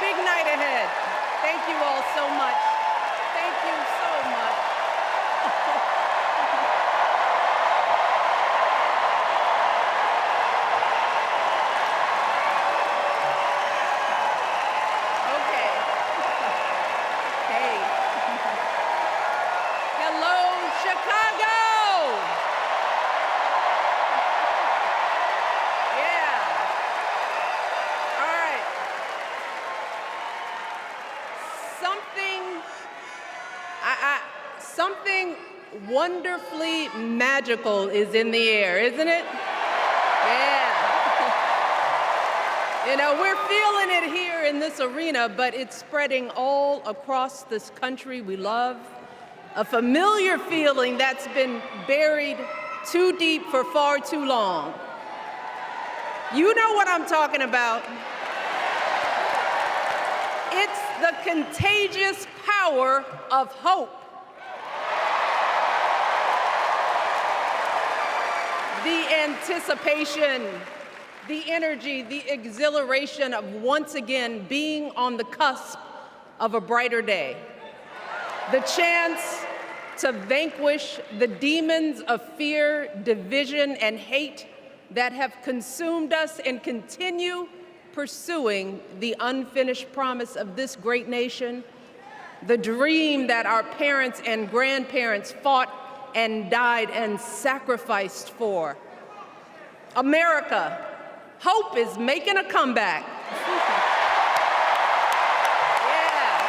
big night ahead. Thank you all so much. Thank you so much. Okay. Hey. Hello, Chicago. Yeah. All right. Something wonderfully magical is in the air, isn't it? Yeah. You know, we're feeling it here in this arena, but it's spreading all across this country we love. A familiar feeling that's been buried too deep for far too long. You know what I'm talking about. It's the contagious power of hope. The anticipation, the energy, the exhilaration of once again being on the cusp of a brighter day. The chance to vanquish the demons of fear, division, and hate that have consumed us and continue pursuing the unfinished promise of this great nation, the dream that our parents and grandparents fought and died and sacrificed for. America, hope is making a comeback. Yeah.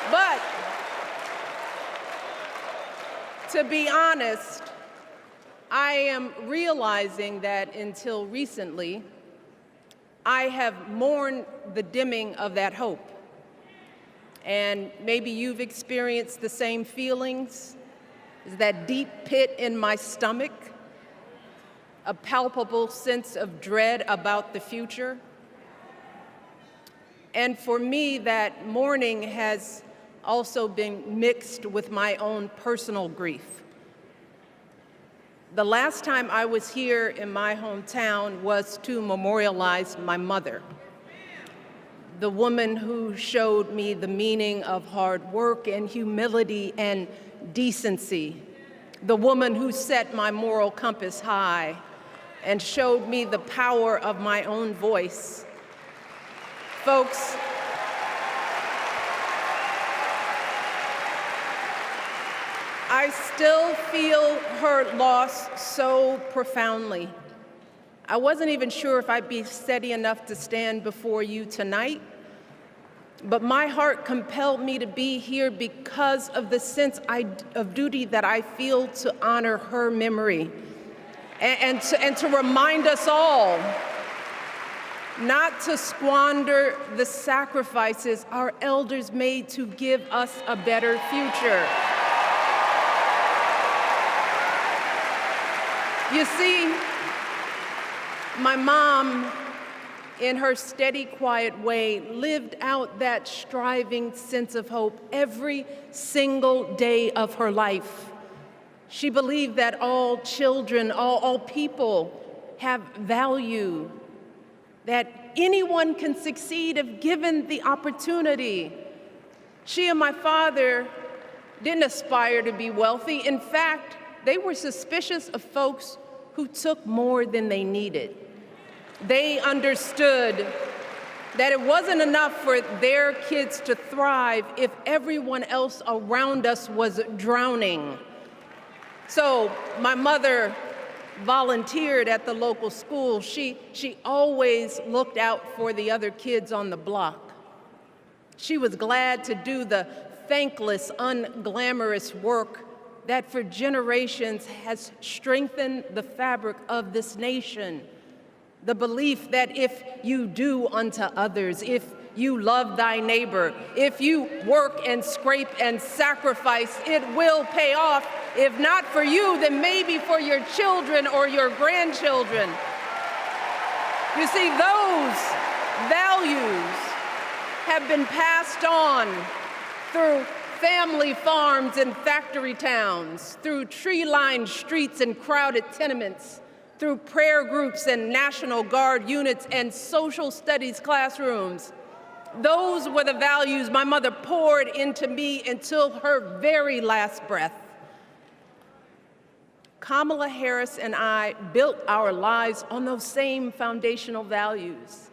But to be honest, I am realizing that until recently, I have mourned the dimming of that hope. And maybe you've experienced the same feelings. Is that deep pit in my stomach, a palpable sense of dread about the future. And for me, that mourning has also been mixed with my own personal grief. The last time I was here in my hometown was to memorialize my mother, the woman who showed me the meaning of hard work and humility and decency, the woman who set my moral compass high and showed me the power of my own voice. Folks, I still feel her loss so profoundly. I wasn't even sure if I'd be steady enough to stand before you tonight, but my heart compelled me to be here because of the sense of duty that I feel to honor her memory and to remind us all not to squander the sacrifices our elders made to give us a better future. You see, my mom, in her steady, quiet way, lived out that striving sense of hope every single day of her life. She believed that all children, all people have value, that anyone can succeed if given the opportunity. She and my father didn't aspire to be wealthy. In fact, they were suspicious of folks who took more than they needed. They understood that it wasn't enough for their kids to thrive if everyone else around us was drowning. So my mother volunteered at the local school. She always looked out for the other kids on the block. She was glad to do the thankless, unglamorous work that for generations has strengthened the fabric of this nation. The belief that if you do unto others, if you love thy neighbor, if you work and scrape and sacrifice, it will pay off. If not for you, then maybe for your children or your grandchildren. You see, those values have been passed on through family farms and factory towns, through tree-lined streets and crowded tenements, through prayer groups and National Guard units and social studies classrooms. Those were the values my mother poured into me until her very last breath. Kamala Harris and I built our lives on those same foundational values.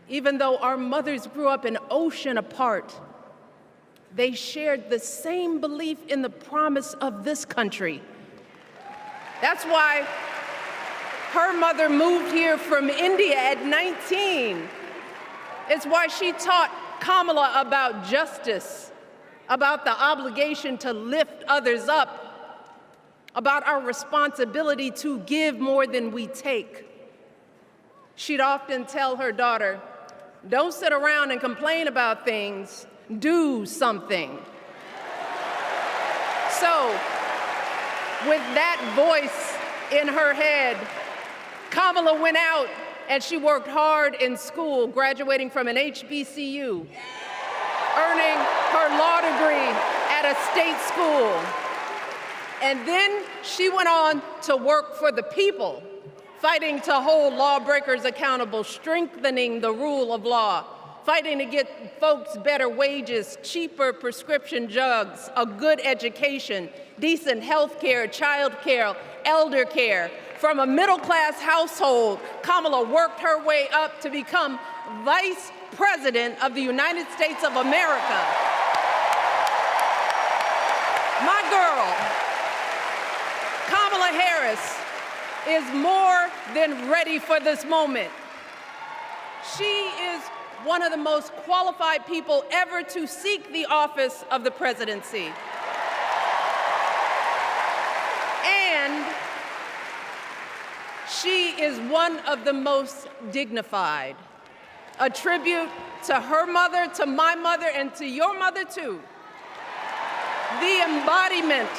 Even though our mothers grew up an ocean apart, they shared the same belief in the promise of this country. That's why her mother moved here from India at 19. It's why she taught Kamala about justice, about the obligation to lift others up, about our responsibility to give more than we take. She'd often tell her daughter, "Don't sit around and complain about things, do something." So, with that voice in her head, Kamala went out and she worked hard in school, graduating from an HBCU, earning her law degree at a state school. And then she went on to work for the people, fighting to hold lawbreakers accountable, strengthening the rule of law, fighting to get folks better wages, cheaper prescription drugs, a good education, decent health care, child care, elder care. From a middle-class household, Kamala worked her way up to become Vice President of the United States of America. My girl, Kamala Harris, is more than ready for this moment. She is one of the most qualified people ever to seek the office of the presidency. And she is one of the most dignified. A tribute to her mother, to my mother, and to your mother too. The embodiment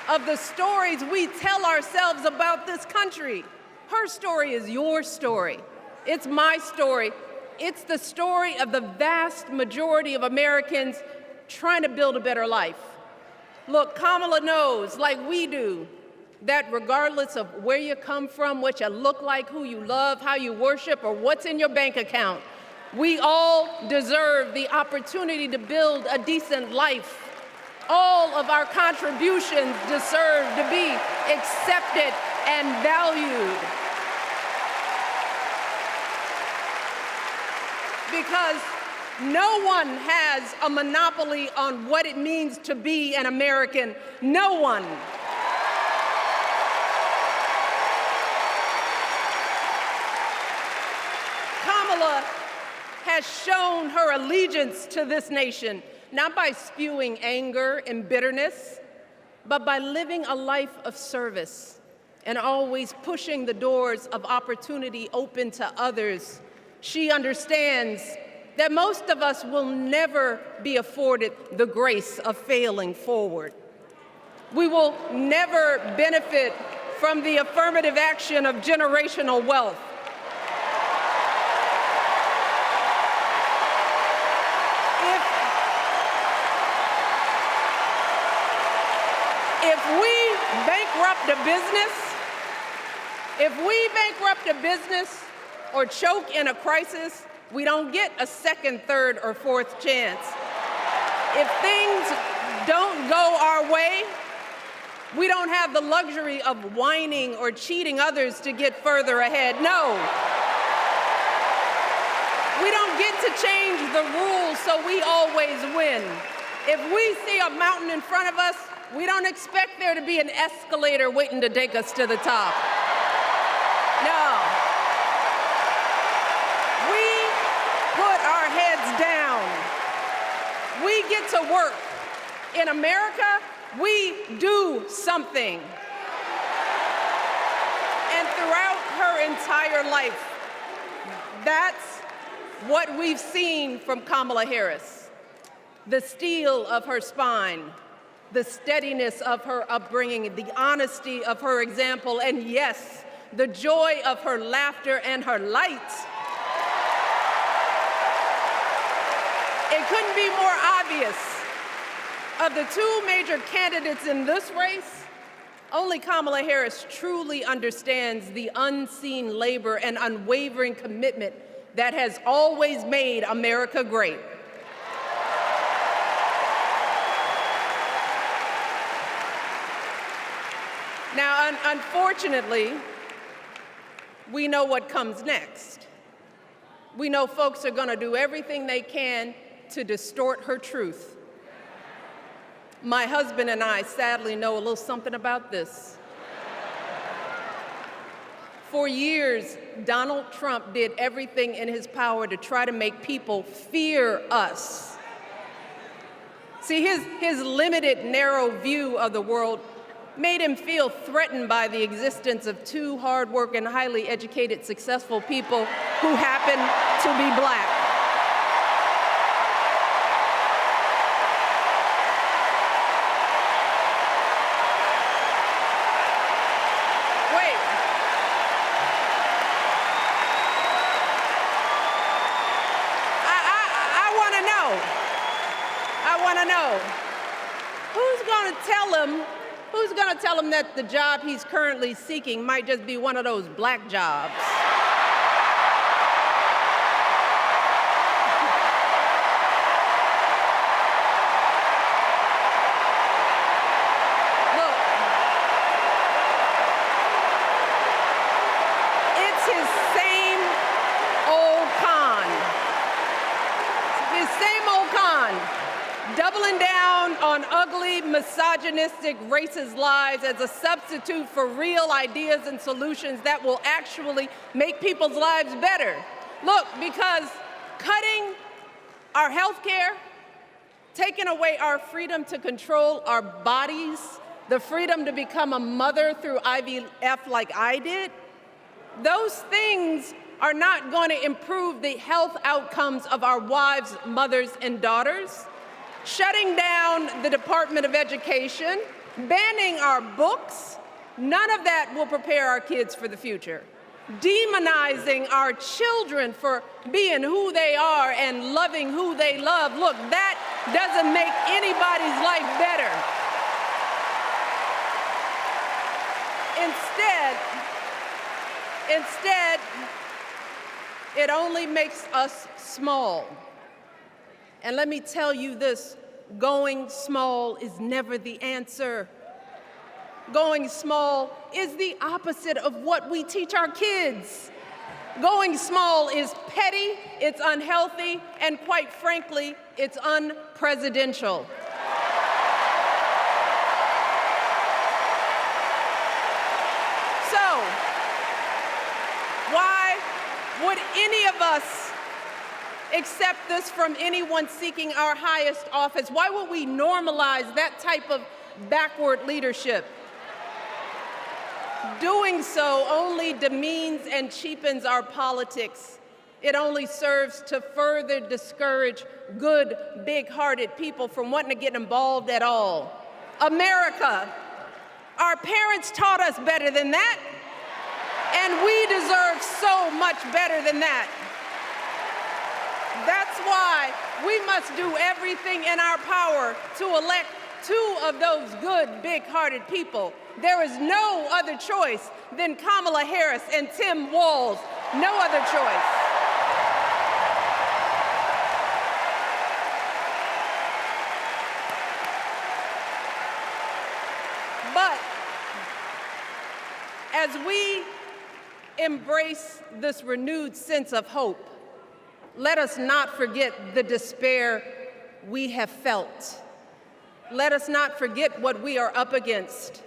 of the stories we tell ourselves about this country. Her story is your story. It's my story. It's the story of the vast majority of Americans trying to build a better life. Look, Kamala knows, like we do, that regardless of where you come from, what you look like, who you love, how you worship, or what's in your bank account, we all deserve the opportunity to build a decent life. All of our contributions deserve to be accepted and valued. Because no one has a monopoly on what it means to be an American. No one. Kamala has shown her allegiance to this nation, not by spewing anger and bitterness, but by living a life of service and always pushing the doors of opportunity open to others. She understands that most of us will never be afforded the grace of failing forward. We will never benefit from the affirmative action of generational wealth. If we bankrupt a business or choke in a crisis, we don't get a second, third, or fourth chance. If things don't go our way, we don't have the luxury of whining or cheating others to get further ahead. No. We don't get to change the rules so we always win. If we see a mountain in front of us, we don't expect there to be an escalator waiting to take us to the top. No. We put our heads down. We get to work. In America, we do something. And throughout her entire life, that's what we've seen from Kamala Harris. The steel of her spine, the steadiness of her upbringing, the honesty of her example, and yes, the joy of her laughter and her light. It couldn't be more obvious Of the two major candidates in this race, only Kamala Harris truly understands the unseen labor and unwavering commitment that has always made America great. Now, unfortunately, we know what comes next. We know folks are going to do everything they can to distort her truth. My husband and I sadly know a little something about this. For years, Donald Trump did everything in his power to try to make people fear us. See, his limited, narrow view of the world made him feel threatened by the existence of two hard-working, highly educated, successful people who happen to be black. Wait. I want to know, who's going to tell him that the job he's currently seeking might just be one of those black jobs? Look, it's his same old con. His same old con. Doubling down on ugly, misogynistic, racist lies as a substitute for real ideas and solutions that will actually make people's lives better. Look, because cutting our health care, taking away our freedom to control our bodies, the freedom to become a mother through IVF like I did, those things are not going to improve the health outcomes of our wives, mothers, and daughters. Shutting down the Department of Education, banning our books, none of that will prepare our kids for the future. Demonizing our children for being who they are and loving who they love, look, that doesn't make anybody's life better. Instead, it only makes us small. And let me tell you this, going small is never the answer. Going small is the opposite of what we teach our kids. Going small is petty, it's unhealthy, and quite frankly, it's unpresidential. So, why would any of us accept this from anyone seeking our highest office? Why would we normalize that type of backward leadership? Doing so only demeans and cheapens our politics. It only serves to further discourage good, big-hearted people from wanting to get involved at all. America, our parents taught us better than that, and we deserve so much better than that. That's why we must do everything in our power to elect two of those good, big-hearted people. There is no other choice than Kamala Harris and Tim Walz. No other choice. But as we embrace this renewed sense of hope, let us not forget the despair we have felt. Let us not forget what we are up against.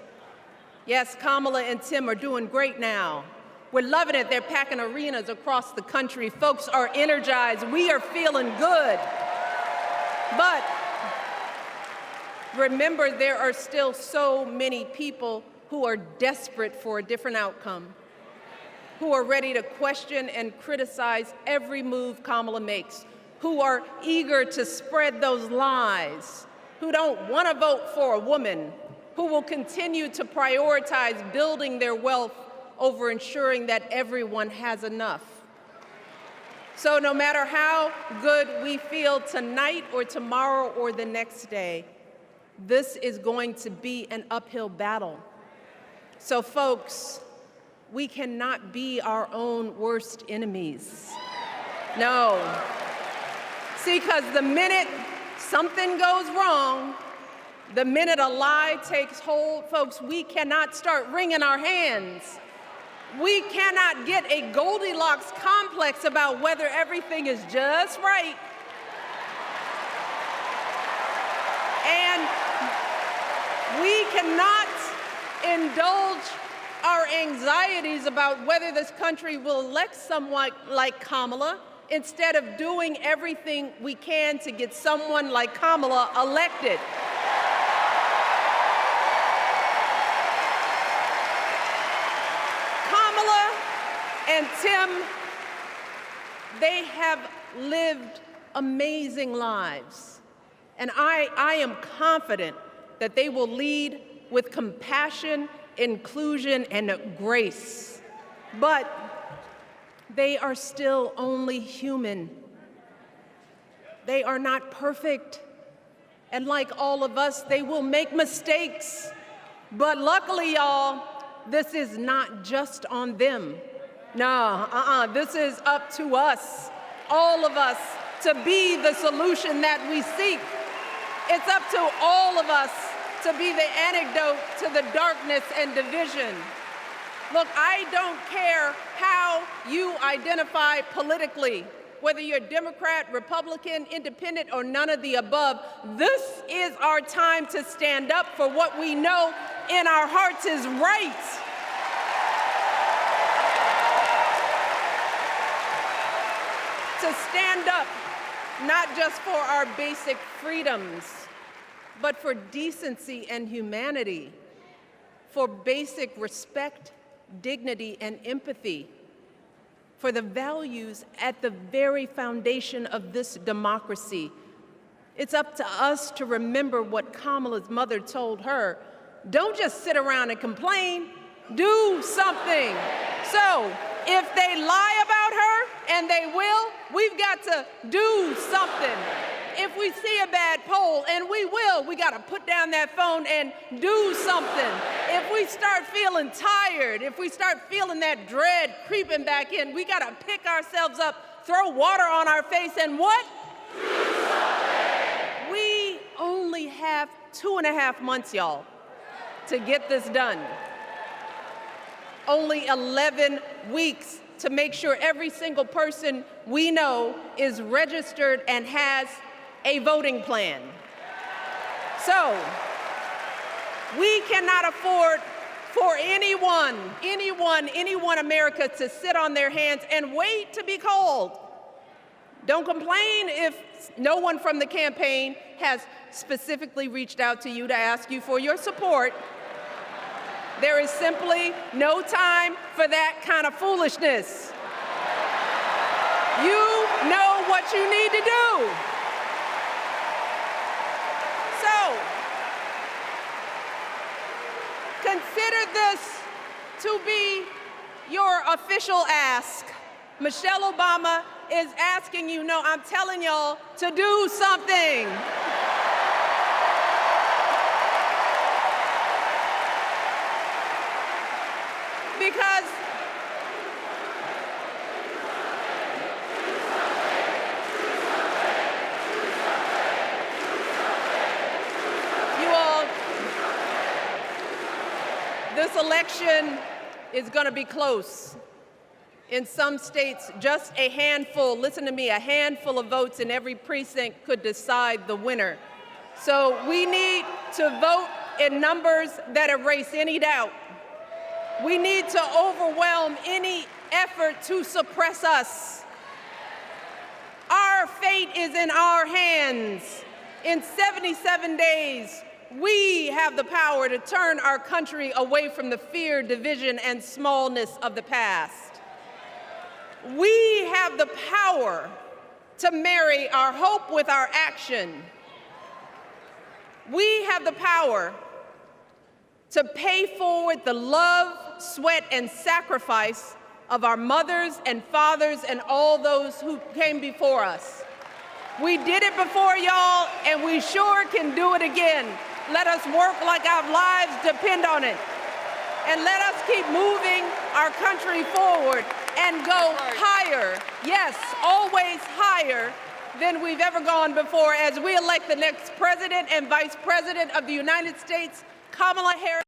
Yes, Kamala and Tim are doing great now. We're loving it. They're packing arenas across the country. Folks are energized. We are feeling good. But remember, there are still so many people who are desperate for a different outcome, who are ready to question and criticize every move Kamala makes, who are eager to spread those lies, who don't want to vote for a woman, who will continue to prioritize building their wealth over ensuring that everyone has enough. So no matter how good we feel tonight or tomorrow or the next day, This is going to be an uphill battle. So folks, we cannot be our own worst enemies. No. See, because the minute something goes wrong, the minute a lie takes hold, folks, we cannot start wringing our hands. We cannot get a Goldilocks complex about whether everything is just right. And we cannot indulge our anxieties about whether this country will elect someone like Kamala instead of doing everything we can to get someone like Kamala elected. Kamala and Tim, they have lived amazing lives. And I am confident that they will lead with compassion, inclusion, and grace. But they are still only human. They are not perfect. And like all of us, they will make mistakes. But luckily, y'all, this is not just on them. No, this is up to us, all of us, to be the solution that we seek. It's up to all of us to be the antidote to the darkness and division. Look, I don't care how you identify politically, whether you're Democrat, Republican, Independent, or none of the above. This is our time to stand up for what we know in our hearts is right. To stand up, not just for our basic freedoms, but for decency and humanity, for basic respect, dignity, and empathy, for the values at the very foundation of this democracy. It's up to us to remember what Kamala's mother told her. Don't just sit around and complain, do something. So if they lie about her, and they will, we've got to do something. If we see a bad poll, and we will, we got to put down that phone and do something. If we start feeling tired, if we start feeling that dread creeping back in, we got to pick ourselves up, throw water on our face, and what? We only have 2.5 months, y'all, to get this done. Only 11 weeks to make sure every single person we know is registered and has a voting plan. So we cannot afford for anyone America to sit on their hands and wait to be called. Don't complain if no one from the campaign has specifically reached out to you to ask you for your support. There is simply no time for that kind of foolishness. You know what you need to do. So, consider this to be your official ask. Michelle Obama is asking you, no, I'm telling y'all to do something. Because you all, this election is going to be close. In some states, just a handful, listen to me, a handful of votes in every precinct could decide the winner. So we need to vote in numbers that erase any doubt. We need to overwhelm any effort to suppress us. Our fate is in our hands. In 77 days, we have the power to turn our country away from the fear, division, and smallness of the past. We have the power to marry our hope with our action. We have the power to pay forward the love, sweat, and sacrifice of our mothers and fathers and all those who came before us. We did it before, y'all, and we sure can do it again. Let us work like our lives depend on it. And let us keep moving our country forward and go higher, yes, always higher than we've ever gone before as we elect the next President and Vice President of the United States, Kamala Harris.